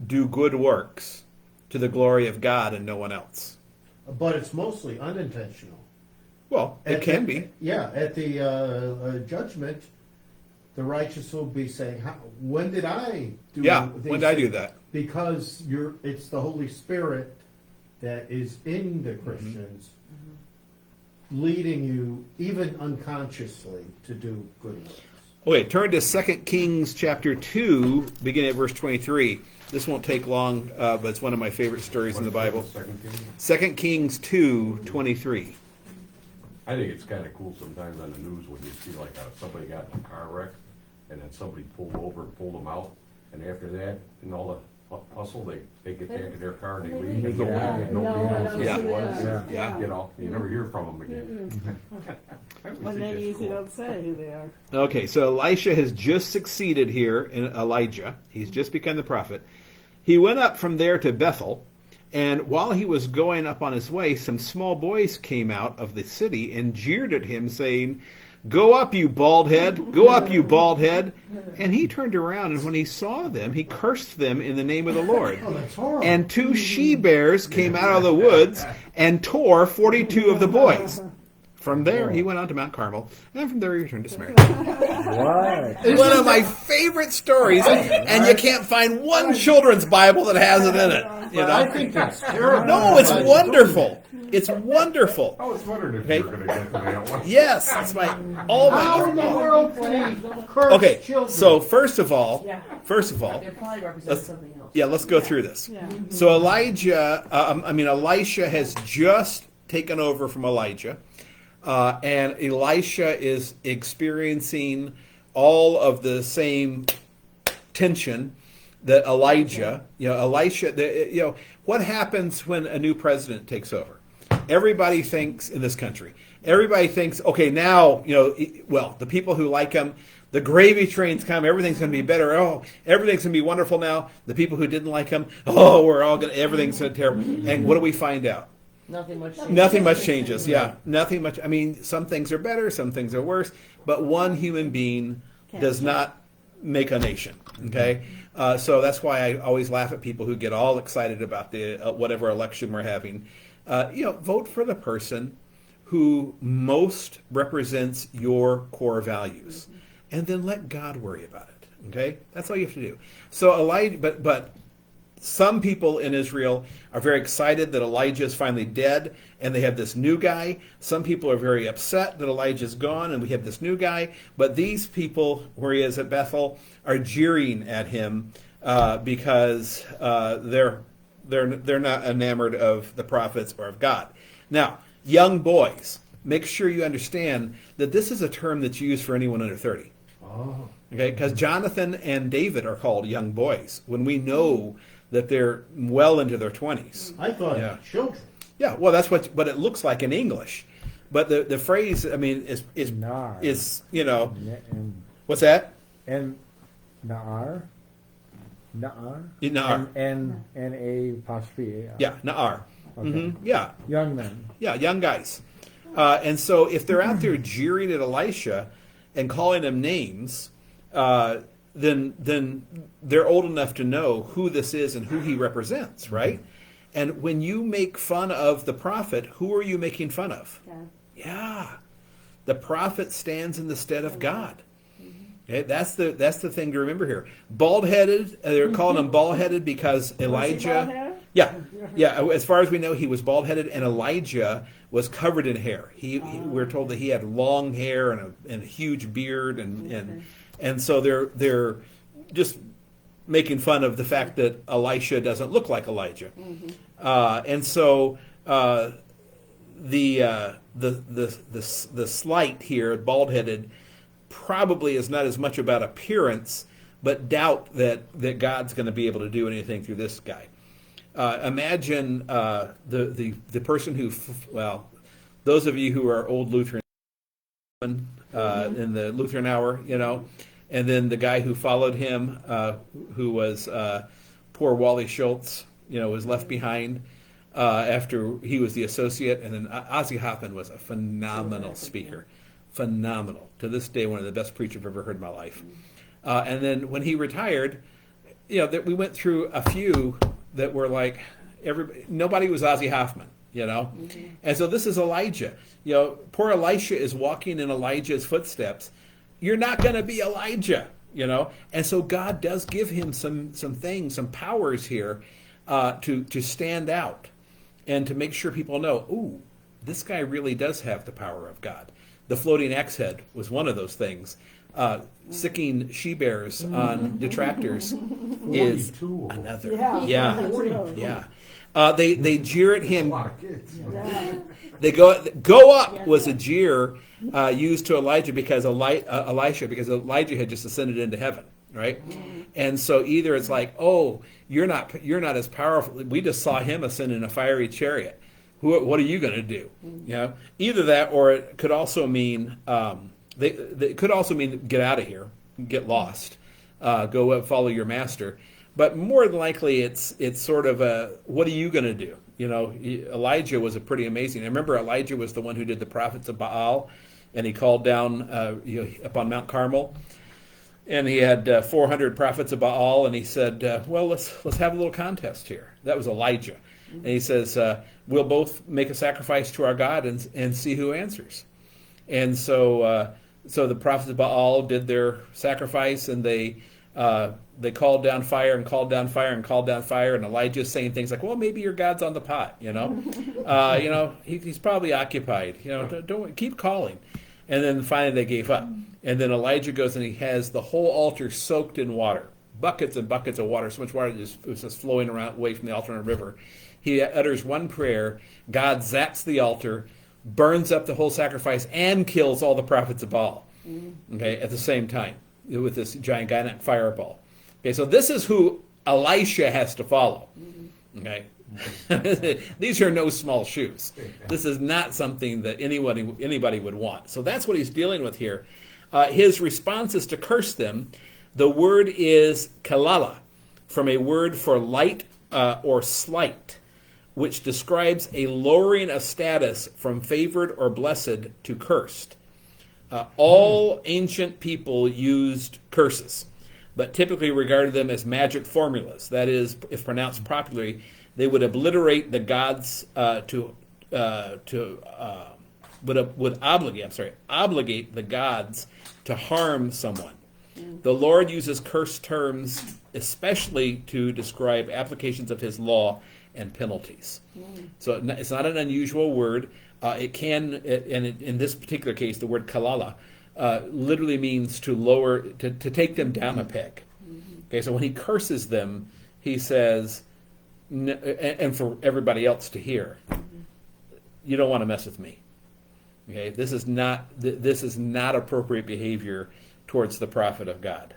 do good works to the glory of God and no one else. But it's mostly unintentional. Well, it can be. Yeah, at the judgment, the righteous will be saying, when did I do Yeah, these when did I do things?" that? Because it's the Holy Spirit that is in the Christians, leading you, even unconsciously, to do good works. Okay, turn to 2 Kings chapter 2, beginning at verse 23. This won't take long, but it's one of my favorite stories in the Bible. 2 Kings 2, 23. I think it's kind of cool sometimes on the news when you see like somebody got in a car wreck and then somebody pulled over and pulled them out. And after that, and all the hustle, they get back in their car and they leave. And nobody knows who Yeah. it was. Yeah. Get off. You never hear from them again. Well, then you don't say who they are. Okay, so Elisha has just succeeded here in Elijah. He's just become the prophet. He went up from there to Bethel, and while he was going up on his way, some small boys came out of the city and jeered at him, saying, "Go up, you bald head! Go up, you bald head!" And he turned around, and when he saw them, he cursed them in the name of the Lord. Oh, that's horrible. And 2 she-bears came out of the woods and tore 42 of the boys. From there, he went on to Mount Carmel, and from there he returned to Samaria. What? One of my favorite stories, and you can't find one children's Bible that has it in it. You But I know? think that's terrible. No, it's wonderful. It's wonderful. I was wondering if Okay. you were going to get to that one. Yes, it's my all How in the my. world can he curse Okay, children? so first of all, Yeah. let's- It probably represents something else. yeah, let's go through this. Yeah. So Elisha has just taken over from Elijah, and Elisha is experiencing all of the same tension that Elijah. Elisha. What happens when a new president takes over? Everybody thinks in this country. Everybody thinks, okay, now the people who like him. The gravy train's come. Everything's going to be better. Oh, everything's going to be wonderful now. The people who didn't like him, everything's going to be terrible. And what do we find out? Nothing much. Nothing much changes. Yeah, nothing much. I mean, some things are better, some things are worse. But one human being does not make a nation. Okay, so that's why I always laugh at people who get all excited about the whatever election we're having. Vote for the person who most represents your core values. And then let God worry about it. Okay, that's all you have to do. So Elijah, but some people in Israel are very excited that Elijah is finally dead, and they have this new guy. Some people are very upset that Elijah's gone, and we have this new guy. But these people, where he is at Bethel, are jeering at him because they're not enamored of the prophets or of God. Now, young boys, make sure you understand that this is a term that's used for anyone under 30. Oh. Okay, because Jonathan and David are called young boys when we know that they're well into their 20s. I thought Yeah. children. Yeah, well, that's what it looks like in English. But the phrase, I mean, is Nar. And, what's that? and Naar. Naar. Na'ar. And a apostrophe. Yeah, Na'ar. Okay. Yeah, Young men. yeah, young guys. And so if they're out there jeering at Elisha and calling him names, then they're old enough to know who this is and who he represents, right? And when you make fun of the prophet, who are you making fun of? Yeah, the prophet stands in the stead of God. Okay, that's the thing to remember here. Bald-headed, they're calling him bald-headed because Elijah. Yeah. As far as we know, he was bald-headed, and Elijah was covered in hair. We're told that he had long hair and a huge beard, and so they're just making fun of the fact that Elisha doesn't look like Elijah. And so the slight here, bald-headed, probably is not as much about appearance, but doubt that God's going to be able to do anything through this guy. Imagine the person who, well, those of you who are old Lutheran in the Lutheran hour, you know, and then the guy who followed him, who was poor Wally Schultz, you know, was left behind after he was the associate, and then Ozzy Hoffman was a phenomenal speaker, phenomenal. To this day, one of the best preachers I've ever heard in my life. And then when he retired, you know, that we went through a few that were like nobody was Ozzy Hoffman, you know. And so this is Elijah. You know, poor Elisha is walking in Elijah's footsteps. You're not going to be Elijah, you know. And so God does give him some things, some powers here to stand out and to make sure people know, ooh, this guy really does have the power of God. The floating axe head was one of those things. Sicking she-bears on detractors is 42 of them. another. Yeah. They jeer at A him. lot of kids. They go up was a jeer used to Elijah because Elisha, because Elijah had just ascended into heaven, right? And so either it's like, oh, you're not as powerful. We just saw him ascend in a fiery chariot. What are you going to do? You know, either that, or it could also mean it could also mean get out of here, get lost, go up, follow your master. But more than likely, it's sort of a, what are you going to do? You know, Elijah was a pretty amazing. I remember Elijah was the one who did the prophets of Baal, and he called down up on Mount Carmel, and he had 400 prophets of Baal, and he said, well, let's have a little contest here. That was Elijah, and he says, we'll both make a sacrifice to our God and see who answers. And so the prophets of Baal did their sacrifice, and they called down fire and called down fire and called down fire, and Elijah's saying things like, well, maybe your God's on the pot, you know. You know, he's probably occupied, you know, don't keep calling. And then finally they gave up. And then Elijah goes and he has the whole altar soaked in water, buckets and buckets of water, so much water it was just flowing around away from the altar in a river. He utters one prayer, God zaps the altar, burns up the whole sacrifice, and kills all the prophets of Baal, okay, at the same time with this gigantic fireball. Okay, so this is who Elisha has to follow. Okay, these are no small shoes. This is not something that anybody would want. So that's what he's dealing with here. His response is to curse them. The word is kalala, from a word for light or slight, which describes a lowering of status from favored or blessed to cursed. All ancient people used curses, but typically regarded them as magic formulas. That is, if pronounced properly, they would obliterate the gods would obligate the gods to harm someone. The Lord uses curse terms especially to describe applications of his law and penalties. So it's not an unusual word. It can, and in this particular case, the word kalala literally means to lower, to take them down a peg. Okay, so when he curses them, he says, and for everybody else to hear, you don't want to mess with me. Okay, this is not appropriate behavior towards the prophet of God.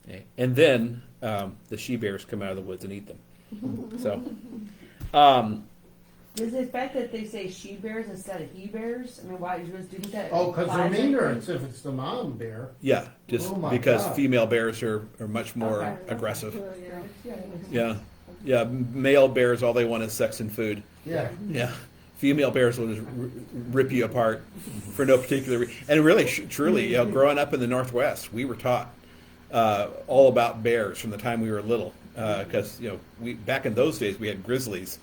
Okay? And then the she-bears come out of the woods and eat them. So, Is the fact that they say she bears instead of he bears? I mean, why do you think that? Oh, because they're implies meaner anything? if it's the mom bear. yeah, just Oh my because God. female bears are much more Okay. aggressive. Yeah. Yeah, male bears, all they want is sex and food. Yeah. Yeah, female bears will just rip you apart for no particular reason. And really, truly, you know, growing up in the Northwest, we were taught all about bears from the time we were little. Because you know, back in those days we had grizzlies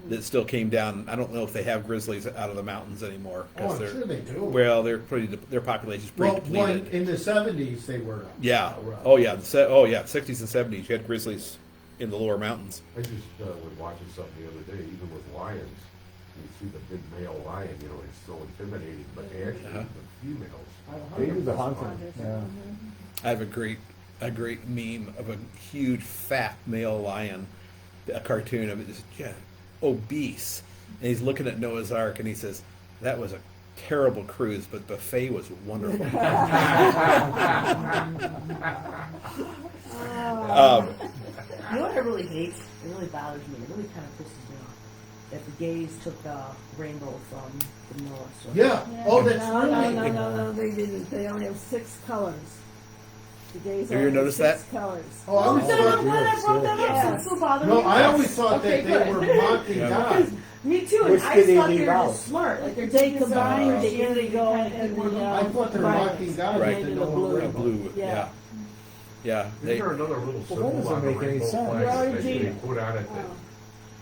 that still came down. I don't know if they have grizzlies out of the mountains anymore. Oh, I'm sure they do. Well, their population's pretty Well, depleted. in the 70s they were. Yeah. rough. Oh yeah. 60s and 70s. You had grizzlies in the lower mountains. I just was watching something the other day, even with lions, you see the big male lion, you know, it's so intimidating, but actually the females. They do the hunting. Yeah. I have a great meme of a huge fat male lion, a cartoon of it, just obese, and he's looking at Noah's Ark, and he says, "That was a terrible cruise, but buffet was wonderful." You know what I really hate? It really bothers me. It really kind of pisses me off that the gays took the rainbow from the Noah story. Yeah, oh, that's No, no, really. no, they didn't. They only have 6 colors. The gays Have you only noticed have 6 that? colors. Oh, I always No, no, thought, I'm glad I brought that up. Yes. It's so bothering no, me. I always thought Okay, that they good. were mocking God. Me too. Which And I did they thought leave they were out? just smart. Like they're They taking combined some the Christianity indigo kind of and word the, I thought they were violet. mocking God. Right. with the The Noah blue. rainbow. Blue, Yeah. yeah. Yeah, Is they, there another little that symbol doesn't on the make any rainbow sense. flag Well, that they gee. put on it that, Oh.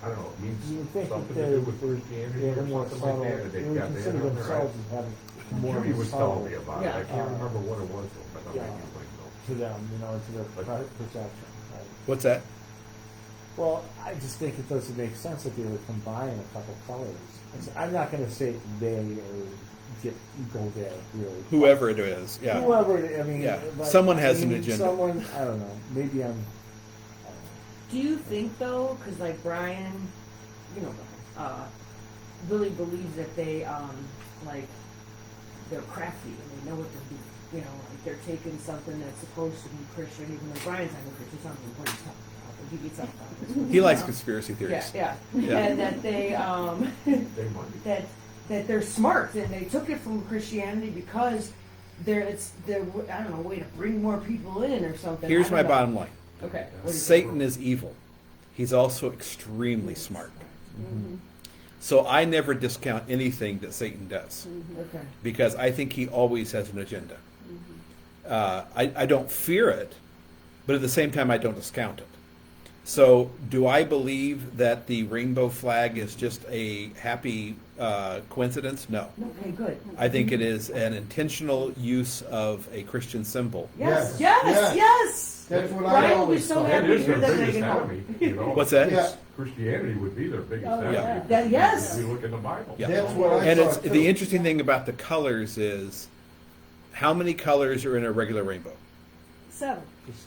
I don't know, it You would means think something that to do with they're Christianity they're or more something subtle. like that, that They they've would got that consider on there. themselves as having more Judy was subtle telling me about it, I Yeah. can't remember what it was, but I Yeah. think it was like, to them, to their perception. Right? what's that? Well, I just think it doesn't make sense if you would combine a couple colors. I'm not going to say they or go there really. Whoever it is, yeah. Whoever, I mean, Yeah. but, Someone has I an mean, agenda. Someone, I don't know. Maybe I'm. Do you think though, because like Brian, you know, really believes that they like they're crafty and they know what they're doing. You know, like they're taking something that's supposed to be Christian, even though Brian's not a Christian. Something what he's talking about, but he gets up on it. He likes conspiracy theories. Yeah, Yeah. and that they they might. that they're smart and they took it from Christianity because it's their I don't know way to bring more people in or something. Here's I my don't know. bottom line. Okay. What do you Satan is evil. He's also extremely smart. So I never discount anything that Satan does think? Okay. because I think he always has an agenda. I don't fear it, but at the same time, I don't discount it. So, do I believe that the rainbow flag is just a happy coincidence? No. Okay. Good. I think it is an intentional use of a Christian symbol. Yes. Yes, Yes. yes. Yes. That's what I Brian will be always so thought. happy It to is hear their that they biggest can enemy, you know. What's that? Yeah. Christianity would be their biggest Oh, enemy. yeah. That- yes. If you look in the Bible. Yeah. That's what I And it's thought too. the interesting thing about the colors is how many colors are in a regular rainbow? 7.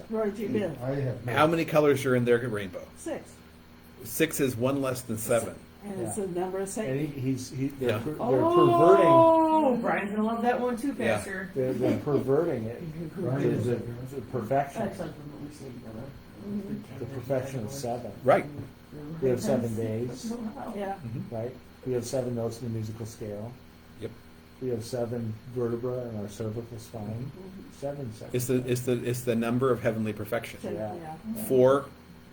Roy G. Biv. I have no- How many colors are in their rainbow? 6. 6 is one less than 7. And it's Yeah. a number of And Satan. they're Yeah. perverting. Oh, Brian's gonna love that one too, Yeah. Pastor. They're perverting it Right. to the perfection. That's like what we say together. The perfection of 7. Right. We have 7 days, Yeah. right? We have 7 notes in the musical scale. Yep. We have 7 vertebrae in our cervical spine. 7 It's the number of heavenly perfection. Yeah. 4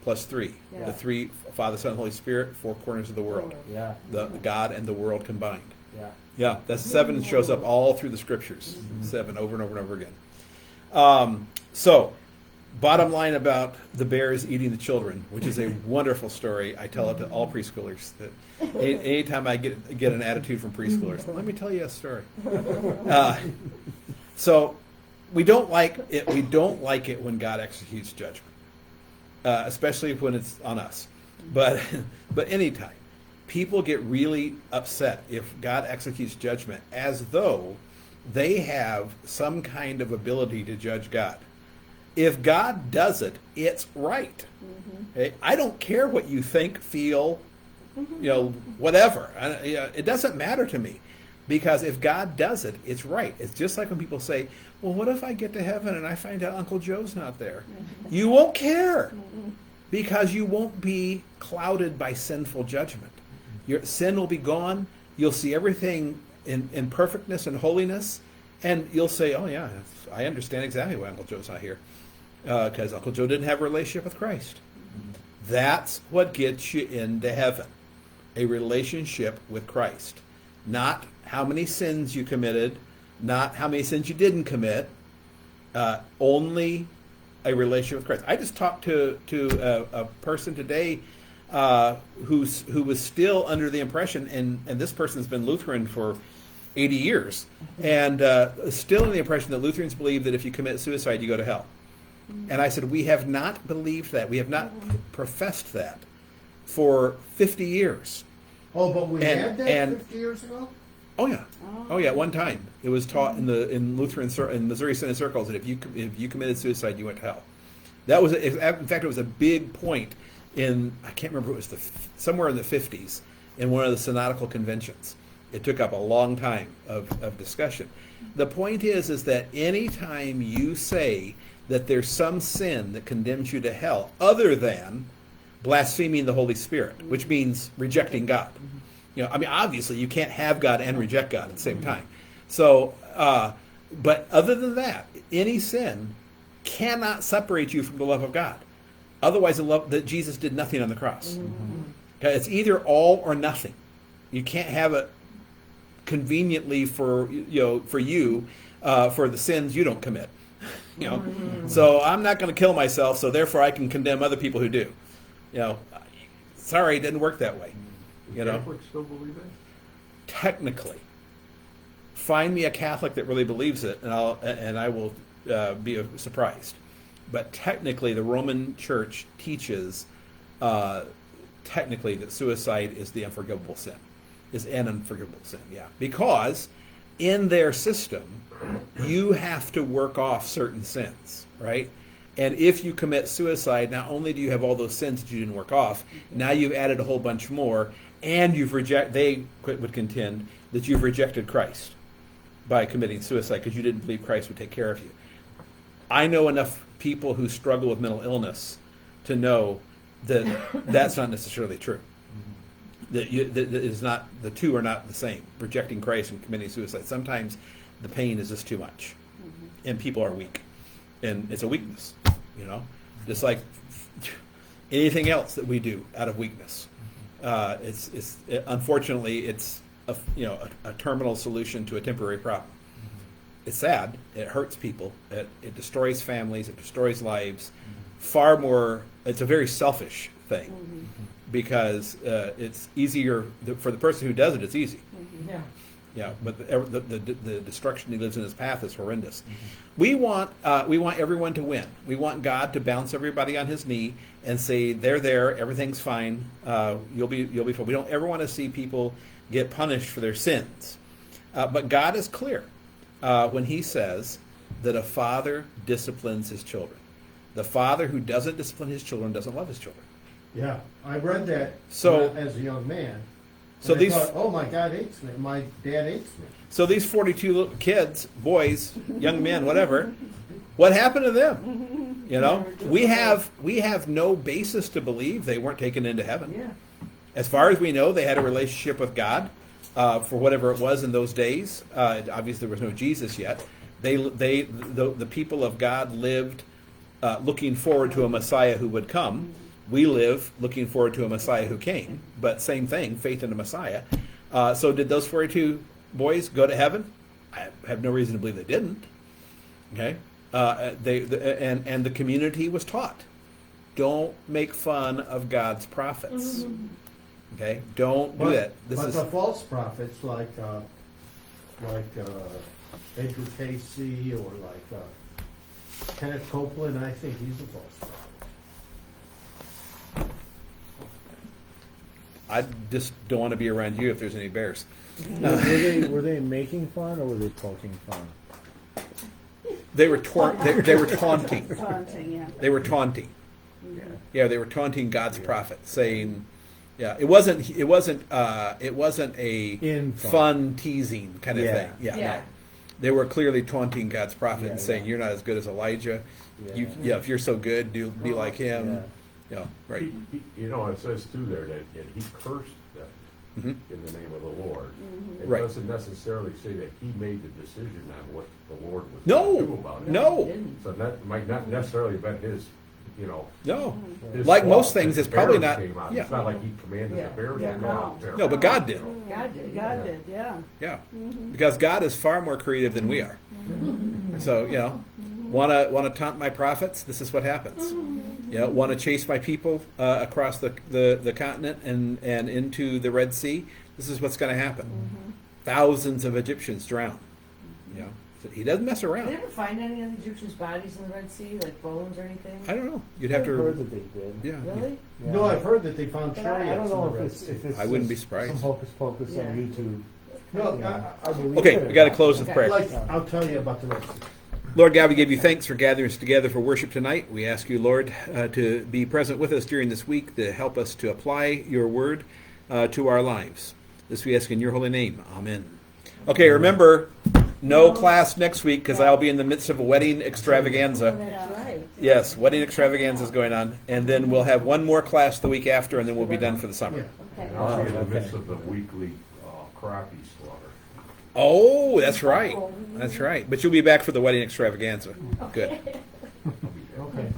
plus 3. Yeah. The 3 Father, Son, Holy Spirit, 4 corners of the world. Yeah, The God and the world combined. yeah. Yeah, that's 7 shows up all through the scriptures. 7 over and over and over again. So, bottom line about the bears eating the children, which is a wonderful story. I tell it to all preschoolers. That anytime I get an attitude from preschoolers, let me tell you a story. So, we don't like it. We don't like it when God executes judgment, especially when it's on us. But anytime. People get really upset if God executes judgment as though they have some kind of ability to judge God. If God does it, it's right. Okay? I don't care what you think, feel, whatever. It doesn't matter to me. Because if God does it, it's right. It's just like when people say, well, what if I get to heaven and I find out Uncle Joe's not there? You won't care. Because you won't be clouded by sinful judgment. Your sin will be gone. You'll see everything in perfectness and holiness. And you'll say, oh, yeah, I understand exactly why Uncle Joe's not here. Because Uncle Joe didn't have a relationship with Christ. That's what gets you into heaven. A relationship with Christ. Not how many sins you committed. Not how many sins you didn't commit. Only a relationship with Christ. I just talked to a person today who was still under the impression, and this person's been Lutheran for 80 years, and still in the impression that Lutherans believe that if you commit suicide, you go to hell. And I said, we have not believed that. We have not professed that for 50 years. Oh, but we And- had that and- 50 years ago? Oh yeah, oh yeah. One time it was taught in Lutheran in Missouri Synod circles that if you committed suicide, you went to hell. That was in fact it was a big point in I can't remember, it was somewhere in the 50s in one of the synodical conventions. It took up a long time of discussion. The point is that anytime you say that there's some sin that condemns you to hell other than blaspheming the Holy Spirit, which means rejecting God. Obviously you can't have God and reject God at the same time. So, but other than that, any sin cannot separate you from the love of God. Otherwise, the love that Jesus did nothing on the cross. Okay, it's either all or nothing. You can't have it conveniently for you for the sins you don't commit. So I'm not going to kill myself, so therefore I can condemn other people who do. Sorry, it didn't work that way. Catholics still believe that? Technically, find me a Catholic that really believes it, and I will be surprised. But technically, the Roman Church teaches technically that suicide is the unforgivable sin, is an unforgivable sin. Yeah, because in their system, you have to work off certain sins, right? And if you commit suicide, not only do you have all those sins that you didn't work off, now you've added a whole bunch more, and they would contend that you've rejected Christ by committing suicide because you didn't believe Christ would take care of you. I know enough people who struggle with mental illness to know that that's not necessarily true. That is not, the two are not the same. Rejecting Christ and committing suicide. Sometimes the pain is just too much, and people are weak, and it's a weakness. Just like anything else that we do out of weakness. Unfortunately, it's a terminal solution to a temporary problem. It's sad. It hurts people. It destroys families. It destroys lives. Far more. It's a very selfish thing because it's easier for the person who does it. It's easy. Yeah, but the destruction he lives in his path is horrendous. We want everyone to win. We want God to bounce everybody on his knee and say they're there, everything's fine. You'll be fine. We don't ever want to see people get punished for their sins. But God is clear when he says that a father disciplines his children. The father who doesn't discipline his children doesn't love his children. Yeah, I read that So- as a young man. So And I these- thought, oh, my God hates me. My dad hates me. So these 42 little kids, boys, young men, whatever, what happened to them? We have no basis to believe they weren't taken into heaven. Yeah. As far as we know, they had a relationship with God for whatever it was in those days. Obviously, there was no Jesus yet. The people of God lived looking forward to a Messiah who would come. We live looking forward to a Messiah who came, but same thing, faith in a Messiah. So did those 42 boys go to heaven? I have no reason to believe they didn't. Okay, and the community was taught, don't make fun of God's prophets. Okay, don't do that. This But is the false prophets like Edgar Casey or like Kenneth Copeland, I think he's a false prophet. I just don't want to be around you if there's any bears. Were they making fun or were they poking fun? They were they were taunting. Taunting, yeah. They were taunting. Yeah. Yeah, they were taunting God's prophet, saying, "Yeah, it wasn't a In fun teasing kind of Yeah. thing." Yeah, Yeah. no. They were clearly taunting God's prophet Yeah, and saying, yeah. "You're not as good as Elijah. Yeah. If you're so good, be like him." Yeah. Yeah, right. It says too there that he cursed them Mhm. in the name of the Lord. It Right. doesn't necessarily say that he made the decision on what the Lord was No. going to do about it. No. Didn't. So that might not necessarily have been his, No, his like fault most things, that it's the probably bears not. came out. Yeah, It's not like he commanded Yeah. the bears Yeah, to go out there. no, but God did. God did. God did, yeah. Yeah, because God is far more creative than we are. So want to taunt my prophets? This is what happens. Want to chase my people across the continent and into the Red Sea? This is what's going to happen. Thousands of Egyptians drown. So he doesn't mess Did around. they ever find any of the Egyptians' bodies in the Red Sea, like bones or anything? I don't know. You'd I've have heard to. that they did. Yeah. Really? Yeah. No, I've heard that they found But chariots I don't know in the Red if Sea. it's I wouldn't be just surprised. some hocus pocus Yeah. on YouTube. No, You know, I believe Okay, it. we got to close with Okay. prayer. like, I'll tell you about the Red Sea. Lord God, we give you thanks for gathering us together for worship tonight. We ask you, Lord, to be present with us during this week, to help us to apply your word, to our lives. This we ask in your holy name. Amen. Okay, remember, no class next week because I'll be in the midst of a wedding extravaganza. That's right. Yes, wedding extravaganza is going on. And then we'll have one more class the week after, and then we'll be done for the summer. Okay. And I'll be in the midst of the weekly crappie slaughter. Oh, that's right. That's right. But you'll be back for the wedding extravaganza. Good. I'll be there. Okay.